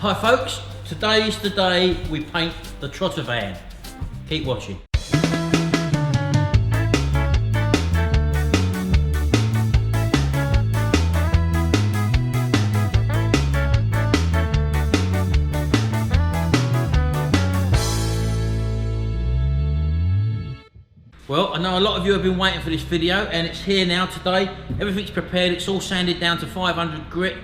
Hi folks, today's the day we paint the Trotter van. Keep watching. Well, I know a lot of you have been waiting for this video and it's here now today. Everything's prepared, it's all sanded down to 500 grit.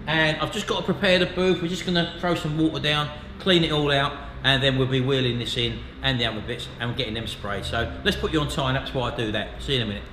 And I've just got to prepare the booth. We're just going to throw some water down, clean it all out, and then we'll be wheeling this in and the other bits and getting them sprayed. So let's put you on time, that's why I do that. See you in a minute.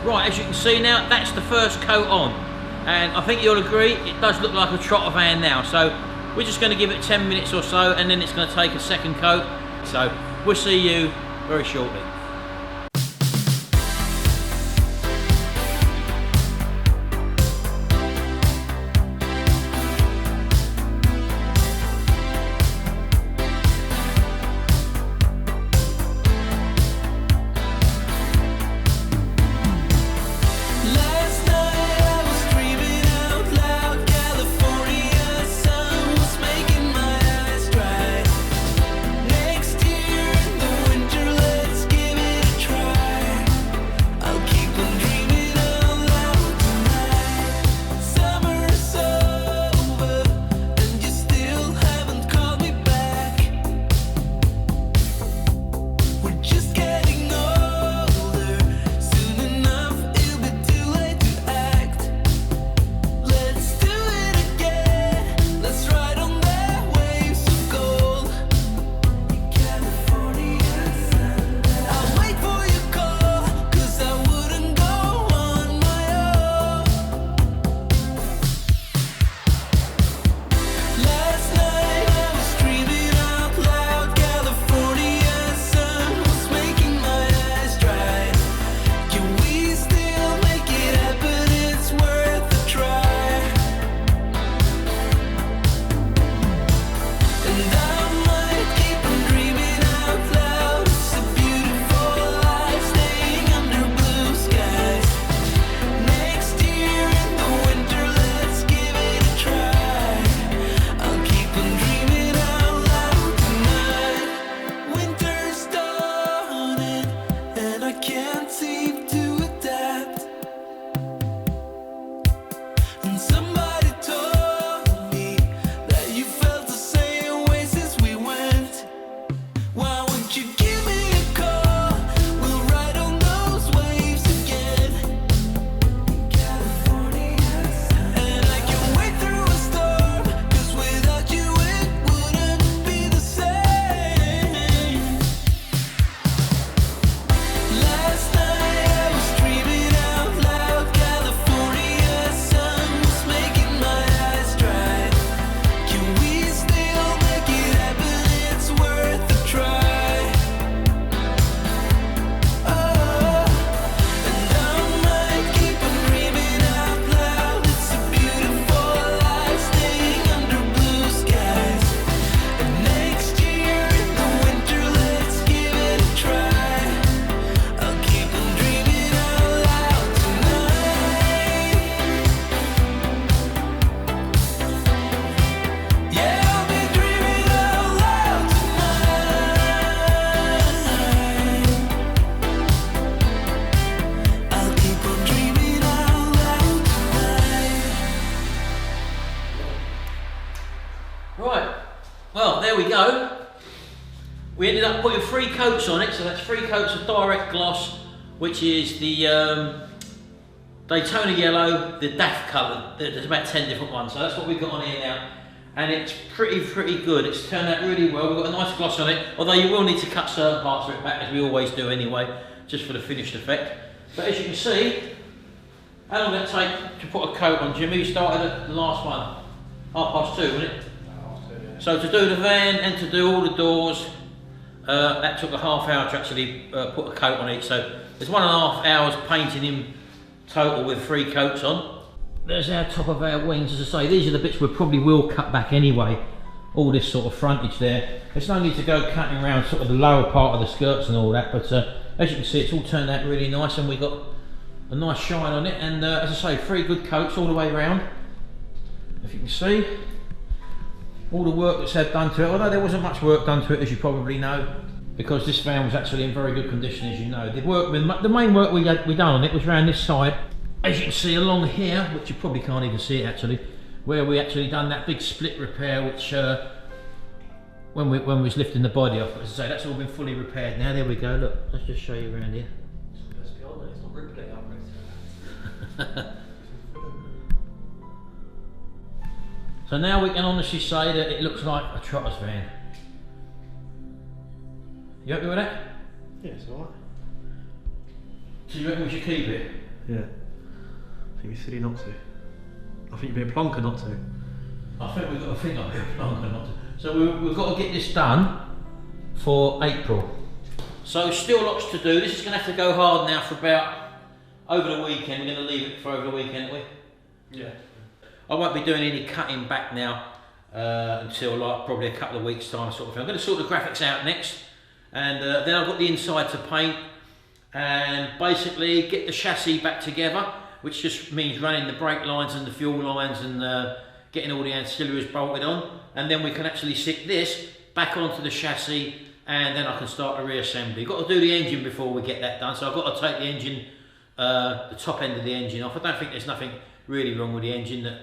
Right, as you can see now, that's the first coat on. And I think you'll agree, it does look like a Trotter van now. So we're just going to give it 10 minutes or so and then it's going to take a second coat. So we'll see you very shortly. Next year, the winter, let's give 3 coats on it, so that's 3 coats of direct gloss, which is the Daytona Yellow, the DAF colour. There's about 10 different ones, so that's what we've got on here now. And it's pretty good. It's turned out really well. We've got a nice gloss on it, although you will need to cut certain parts of it back, as we always do anyway, just for the finished effect. But as you can see, how long did it take to put a coat on, Jimmy? You started at the last one, 2:30, wasn't it? So to do the van and to do all the doors, that took a half hour to actually put a coat on each. So there's 1.5 hours painting him total with 3 coats on. There's our top of our wings. As I say, these are the bits we probably will cut back anyway. All this sort of frontage there. There's no need to go cutting around sort of the lower part of the skirts and all that, but as you can see, it's all turned out really nice, and we got a nice shine on it. And as I say, 3 good coats all the way around. If you can see, all the work that's had done to it, although there wasn't much work done to it, as you probably know, because this van was actually in very good condition, as you know. The main work we done on it was around this side, as you can see along here, which you probably can't even see it actually, where we actually done that big split repair, which when we was lifting the body off. As I say, that's all been fully repaired now. There we go. Look, let's just show you around here. It's not rippling up. So now we can honestly say that it looks like a Trotter's van. You happy with that? Yeah, it's alright. So you reckon we should keep it? Yeah. I think it's silly not to. I think you'd be a plonker not to. I think we've got to think I'll be a plonker not to. So we've got to get this done for April. So still lots to do. This is going to have to go hard now for about over the weekend. We're going to leave it for over the weekend, aren't we? Yeah. I won't be doing any cutting back now until like probably a couple of weeks time sort of thing. I'm going to sort the graphics out next, and then I've got the inside to paint and basically get the chassis back together, which just means running the brake lines and the fuel lines and getting all the ancillaries bolted on, and then we can actually sit this back onto the chassis, and then I can start a reassembly. Got to do the engine before we get that done, so I've got to take the engine, the top end of the engine off. I don't think there's nothing really wrong with the engine that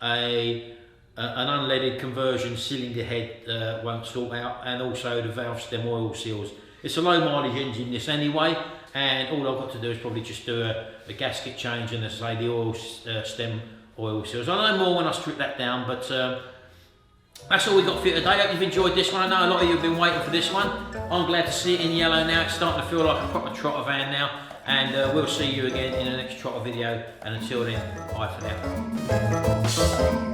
an unleaded conversion cylinder head won't sort out, and also the valve stem oil seals. It's a low mileage engine this anyway, and all I've got to do is probably just do a gasket change and, as I say, the oil stem oil seals. I know more when I strip that down, but that's all we got for you today. I hope you've enjoyed this one. I know a lot of you have been waiting for this one. I'm glad to see it in yellow now. It's starting to feel like a proper Trotter van now, and we'll see you again in the next Trotter video, and until then, bye for now.